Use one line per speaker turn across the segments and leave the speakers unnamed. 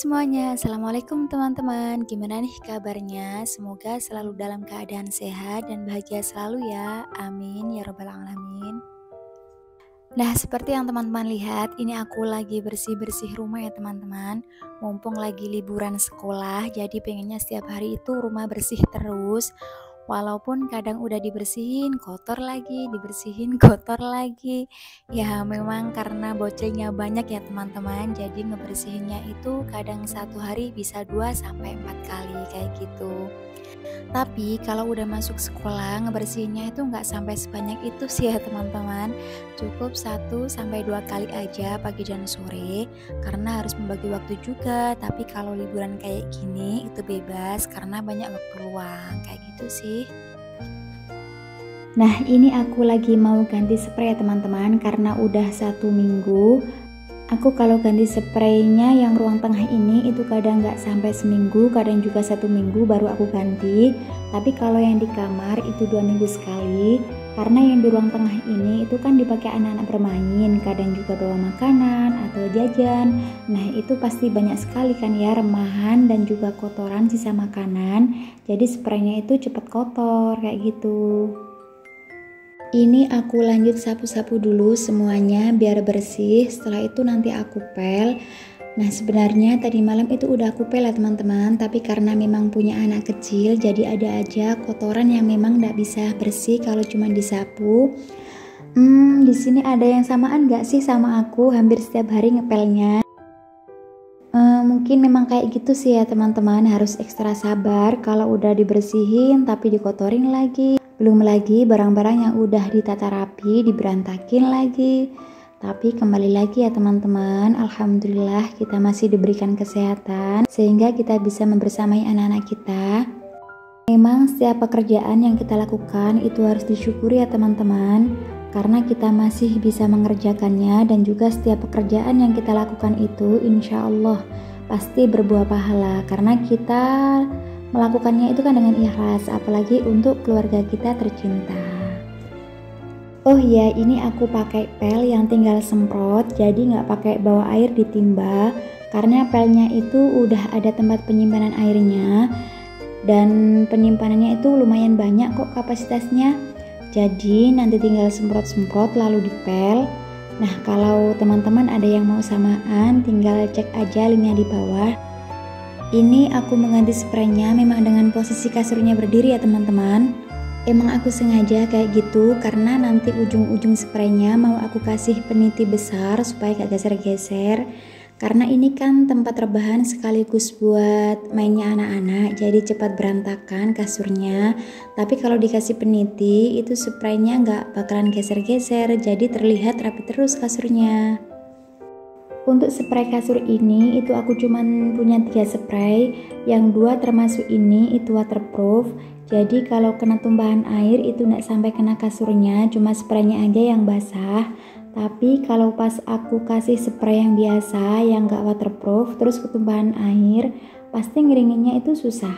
semuanya, Assalamualaikum teman-teman. Gimana nih kabarnya? Semoga selalu dalam keadaan sehat dan bahagia selalu ya. Amin ya robbal alamin. Nah, seperti yang teman-teman lihat, ini aku lagi bersih-bersih rumah ya teman-teman. Mumpung lagi liburan sekolah, jadi pengennya setiap hari itu rumah bersih terus. Walaupun kadang udah dibersihin, kotor lagi, dibersihin, kotor lagi. Ya memang karena bocahnya banyak ya teman-teman, jadi ngebersihinnya itu kadang satu hari bisa 2 sampai 4 kali kayak gitu. Tapi kalau udah masuk sekolah, ngebersihinnya itu nggak sampai sebanyak itu sih ya teman-teman. Cukup 1 sampai 2 kali aja pagi dan sore, karena harus membagi waktu juga. Tapi kalau liburan kayak gini itu bebas karena banyak waktu luang kayak gitu sih. Nah, ini aku lagi mau ganti spray ya teman-teman, karena udah 1 minggu. Aku kalau ganti spraynya yang ruang tengah ini itu kadang nggak sampai seminggu, kadang juga 1 minggu baru aku ganti. Tapi kalau yang di kamar itu 2 minggu sekali, karena yang di ruang tengah ini itu kan dipakai anak-anak bermain, kadang juga bawa makanan atau jajan. Nah itu pasti banyak sekali kan ya remahan dan juga kotoran sisa makanan, jadi spraynya itu cepet kotor kayak gitu. Ini aku lanjut sapu-sapu dulu semuanya biar bersih, setelah itu nanti aku pel. Nah sebenarnya tadi malam itu udah aku pel ya teman-teman, tapi karena memang punya anak kecil jadi ada aja kotoran yang memang gak bisa bersih kalau cuma disapu. Di sini ada yang samaan gak sih sama aku hampir setiap hari ngepelnya? Mungkin memang kayak gitu sih ya teman-teman, harus ekstra sabar kalau udah dibersihin tapi dikotorin lagi. Belum lagi barang-barang yang udah ditata rapi diberantakin lagi. Tapi kembali lagi ya teman-teman, alhamdulillah kita masih diberikan kesehatan sehingga kita bisa membersamai anak-anak kita. Memang setiap pekerjaan yang kita lakukan itu harus disyukuri ya teman-teman, karena kita masih bisa mengerjakannya, dan juga setiap pekerjaan yang kita lakukan itu insya Allah pasti berbuah pahala karena kita melakukannya itu kan dengan ikhlas, apalagi untuk keluarga kita tercinta. Oh ya, ini aku pakai pel yang tinggal semprot, jadi nggak pakai bawa air di timba, karena pelnya itu udah ada tempat penyimpanan airnya, dan penyimpanannya itu lumayan banyak kok kapasitasnya. Jadi nanti tinggal semprot-semprot lalu dipel. Nah kalau teman-teman ada yang mau samaan, tinggal cek aja linknya di bawah. Ini aku mengganti spraynya memang dengan posisi kasurnya berdiri ya teman-teman. Emang aku sengaja kayak gitu karena nanti ujung-ujung spraynya mau aku kasih peniti besar supaya gak geser-geser. Karena ini kan tempat rebahan sekaligus buat mainnya anak-anak, jadi cepat berantakan kasurnya. Tapi kalau dikasih peniti itu spraynya gak bakalan geser-geser, jadi terlihat rapi terus kasurnya. Untuk spray kasur ini itu aku cuman punya 3 spray, yang 2 termasuk ini itu waterproof, jadi kalau kena tumpahan air itu gak sampai kena kasurnya, cuma spraynya aja yang basah. Tapi kalau pas aku kasih spray yang biasa yang gak waterproof terus ketumpahan air, pasti ngeringinnya itu susah,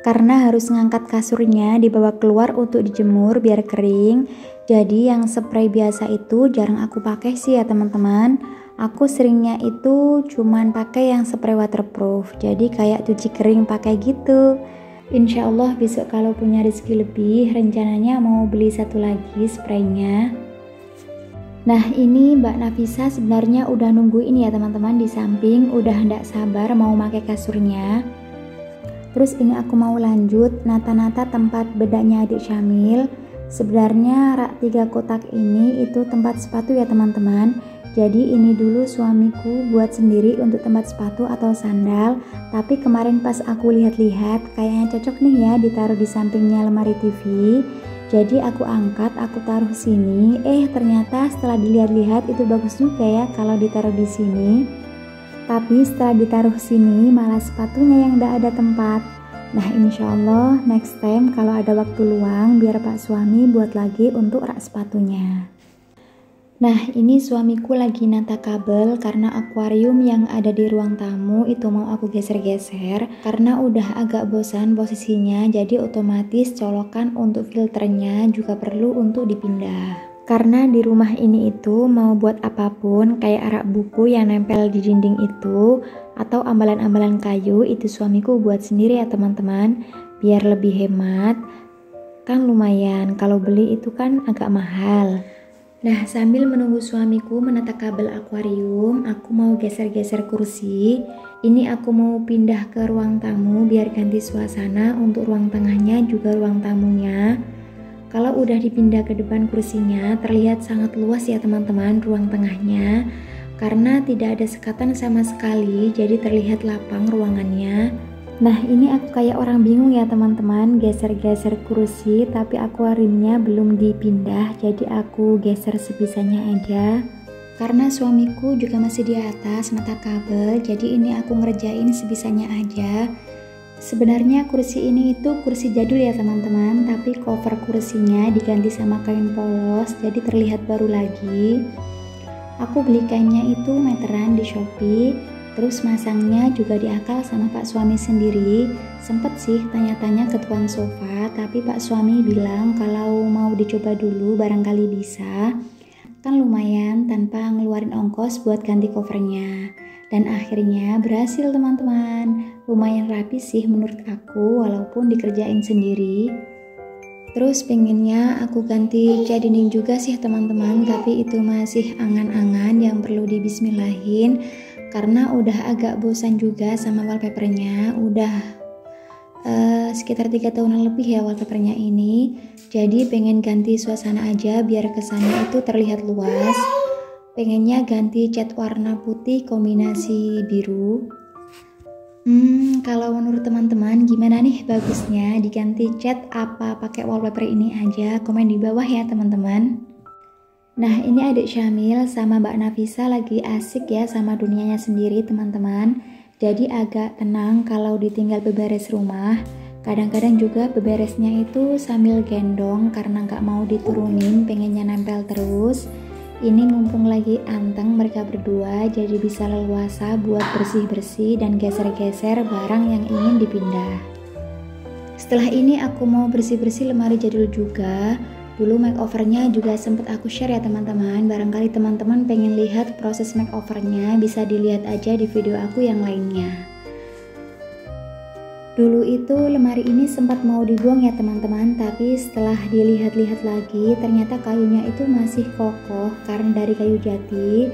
karena harus ngangkat kasurnya dibawa keluar untuk dijemur biar kering. Jadi yang spray biasa itu jarang aku pakai sih ya teman-teman. Aku seringnya itu cuman pakai yang spray waterproof, jadi kayak cuci kering pakai gitu. Insya Allah besok kalau punya rezeki lebih, rencananya mau beli 1 lagi spraynya. Nah ini Mbak Nafisa sebenarnya udah nungguin ya teman-teman di samping, udah ndak sabar mau pakai kasurnya. Terus ini aku mau lanjut nata-nata tempat bedaknya adik Syamil. Sebenarnya rak 3 kotak ini itu tempat sepatu ya teman-teman. Jadi ini dulu suamiku buat sendiri untuk tempat sepatu atau sandal. Tapi kemarin pas aku lihat-lihat kayaknya cocok nih ya ditaruh di sampingnya lemari TV. Jadi aku angkat, aku taruh sini. Ternyata setelah dilihat-lihat itu bagus juga ya kalau ditaruh di sini. Tapi setelah ditaruh sini malah sepatunya yang gak ada tempat. Nah insya Allah next time kalau ada waktu luang biar Pak suami buat lagi untuk rak sepatunya. Nah ini suamiku lagi nata kabel karena akuarium yang ada di ruang tamu itu mau aku geser-geser karena udah agak bosan posisinya, jadi otomatis colokan untuk filternya juga perlu untuk dipindah. Karena di rumah ini itu mau buat apapun kayak rak buku yang nempel di dinding itu atau ambalan-ambalan kayu itu suamiku buat sendiri ya teman-teman, biar lebih hemat. Kan lumayan, kalau beli itu kan agak mahal. Nah, sambil menunggu suamiku menata kabel akuarium, aku mau geser-geser kursi. Ini aku mau pindah ke ruang tamu biar ganti suasana untuk ruang tengahnya juga ruang tamunya. Kalau udah dipindah ke depan kursinya, terlihat sangat luas ya teman-teman ruang tengahnya. Karena tidak ada sekatan sama sekali, jadi terlihat lapang ruangannya. Nah, ini aku kayak orang bingung ya teman-teman, geser-geser kursi tapi akuariumnya belum dipindah, jadi aku geser sebisanya aja. Karena suamiku juga masih di atas nata kabel, jadi ini aku ngerjain sebisanya aja. Sebenarnya kursi ini itu kursi jadul ya teman-teman, tapi cover kursinya diganti sama kain polos, jadi terlihat baru lagi. Aku beli kainnya itu meteran di Shopee. Terus masangnya juga diakal sama Pak suami sendiri. Sempet sih tanya-tanya ke tukang sofa, tapi Pak suami bilang kalau mau dicoba dulu barangkali bisa. Kan lumayan tanpa ngeluarin ongkos buat ganti covernya. Dan akhirnya berhasil teman-teman. Lumayan rapi sih menurut aku walaupun dikerjain sendiri. Terus pengennya aku ganti cat dinding juga sih teman-teman, tapi itu masih angan-angan yang perlu dibismillahin. Karena udah agak bosan juga sama wallpapernya, udah sekitar 3 tahunan lebih ya wallpapernya ini. Jadi pengen ganti suasana aja biar kesannya itu terlihat luas. Pengennya ganti cat warna putih kombinasi biru. Kalau menurut teman-teman gimana nih bagusnya diganti cat apa pakai wallpaper ini aja? Komen di bawah ya teman-teman. Nah, ini adik Syamil sama Mbak Nafisa lagi asik ya sama dunianya sendiri teman-teman. Jadi agak tenang kalau ditinggal beberes rumah. Kadang-kadang juga beberesnya itu sambil gendong karena nggak mau diturunin, pengennya nempel terus. Ini mumpung lagi anteng mereka berdua, jadi bisa leluasa buat bersih-bersih dan geser-geser barang yang ingin dipindah. Setelah ini aku mau bersih-bersih lemari jadul juga. Dulu makeovernya juga sempat aku share ya teman-teman. Barangkali teman-teman pengen lihat proses makeovernya, bisa dilihat aja di video aku yang lainnya. Dulu itu lemari ini sempat mau dibuang ya teman-teman, tapi setelah dilihat-lihat lagi ternyata kayunya itu masih kokoh karena dari kayu jati.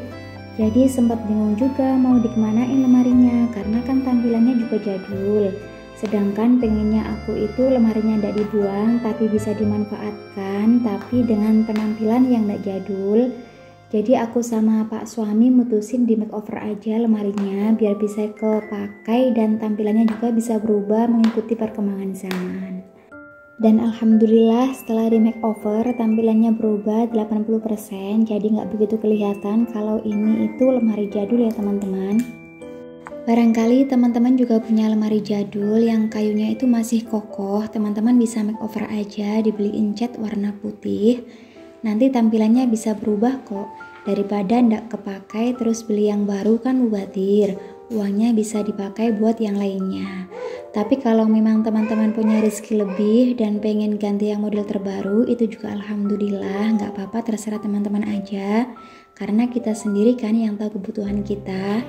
Jadi sempat bingung juga mau dikemanain lemarinya karena kan tampilannya juga jadul. Sedangkan pengennya aku itu lemarinya tidak dibuang tapi bisa dimanfaatkan, tapi dengan penampilan yang tidak jadul. Jadi aku sama Pak suami mutusin di makeover aja lemarinya biar bisa kepakai dan tampilannya juga bisa berubah mengikuti perkembangan zaman. Dan alhamdulillah setelah di makeover tampilannya berubah 80%, jadi nggak begitu kelihatan kalau ini itu lemari jadul ya teman-teman. Barangkali teman-teman juga punya lemari jadul yang kayunya itu masih kokoh, teman-teman bisa makeover aja, dibeliin cat warna putih. Nanti tampilannya bisa berubah kok, daripada ndak kepakai terus beli yang baru kan mubazir, uangnya bisa dipakai buat yang lainnya. Tapi kalau memang teman-teman punya rezeki lebih dan pengen ganti yang model terbaru, itu juga alhamdulillah, nggak apa-apa, terserah teman-teman aja, karena kita sendiri kan yang tahu kebutuhan kita.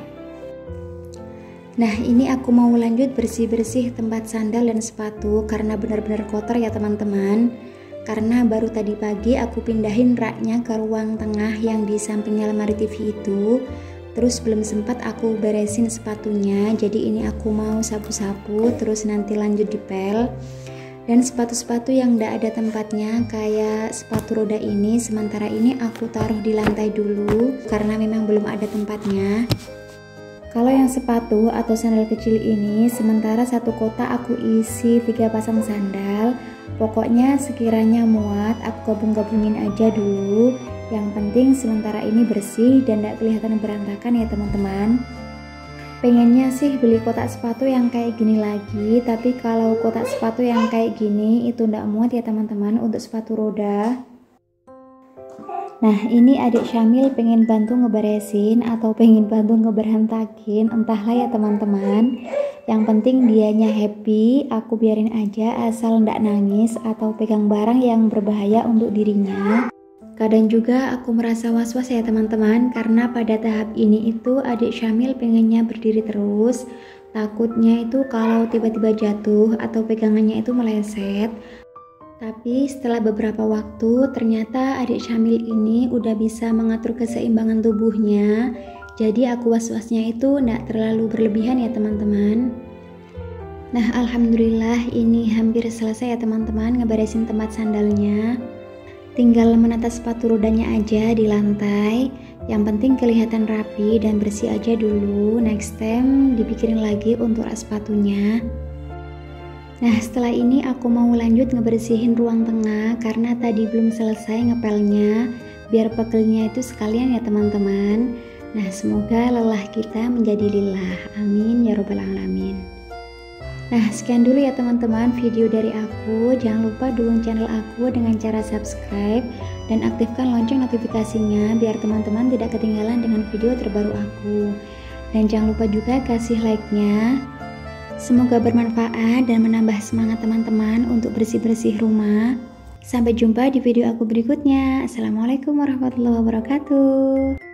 Nah, ini aku mau lanjut bersih-bersih tempat sandal dan sepatu karena benar-benar kotor ya teman-teman. Karena baru tadi pagi aku pindahin raknya ke ruang tengah yang di sampingnya lemari TV itu. Terus belum sempat aku beresin sepatunya, jadi ini aku mau sapu-sapu terus nanti lanjut dipel. Dan sepatu-sepatu yang tidak ada tempatnya kayak sepatu roda ini, sementara ini aku taruh di lantai dulu karena memang belum ada tempatnya. Kalau yang sepatu atau sandal kecil ini, sementara satu kotak aku isi 3 pasang sandal. Pokoknya sekiranya muat, aku gabung-gabungin aja dulu. Yang penting sementara ini bersih dan tidak kelihatan berantakan ya teman-teman. Pengennya sih beli kotak sepatu yang kayak gini lagi, tapi kalau kotak sepatu yang kayak gini itu tidak muat ya teman-teman untuk sepatu roda. Nah, ini adik Syamil pengen bantu ngeberesin atau pengen bantu ngeberantakin, entahlah ya teman-teman. Yang penting dianya happy, aku biarin aja asal ndak nangis atau pegang barang yang berbahaya untuk dirinya. Kadang juga aku merasa was-was ya teman-teman, karena pada tahap ini itu adik Syamil pengennya berdiri terus. Takutnya itu kalau tiba-tiba jatuh atau pegangannya itu meleset. Tapi setelah beberapa waktu ternyata adik Syamil ini udah bisa mengatur keseimbangan tubuhnya. Jadi aku was-wasnya itu gak terlalu berlebihan ya teman-teman. Nah alhamdulillah ini hampir selesai ya teman-teman ngeberesin tempat sandalnya. Tinggal menata sepatu rodanya aja di lantai. Yang penting kelihatan rapi dan bersih aja dulu. Next time dipikirin lagi untuk rak sepatunya. Nah setelah ini aku mau lanjut ngebersihin ruang tengah karena tadi belum selesai ngepelnya. Biar pegelnya itu sekalian ya teman-teman. Nah semoga lelah kita menjadi lillah. Amin ya robbal alamin. Nah sekian dulu ya teman-teman video dari aku. Jangan lupa dukung channel aku dengan cara subscribe dan aktifkan lonceng notifikasinya biar teman-teman tidak ketinggalan dengan video terbaru aku. Dan jangan lupa juga kasih like-nya. Semoga bermanfaat dan menambah semangat teman-teman untuk bersih-bersih rumah. Sampai jumpa di video aku berikutnya. Assalamualaikum warahmatullahi wabarakatuh.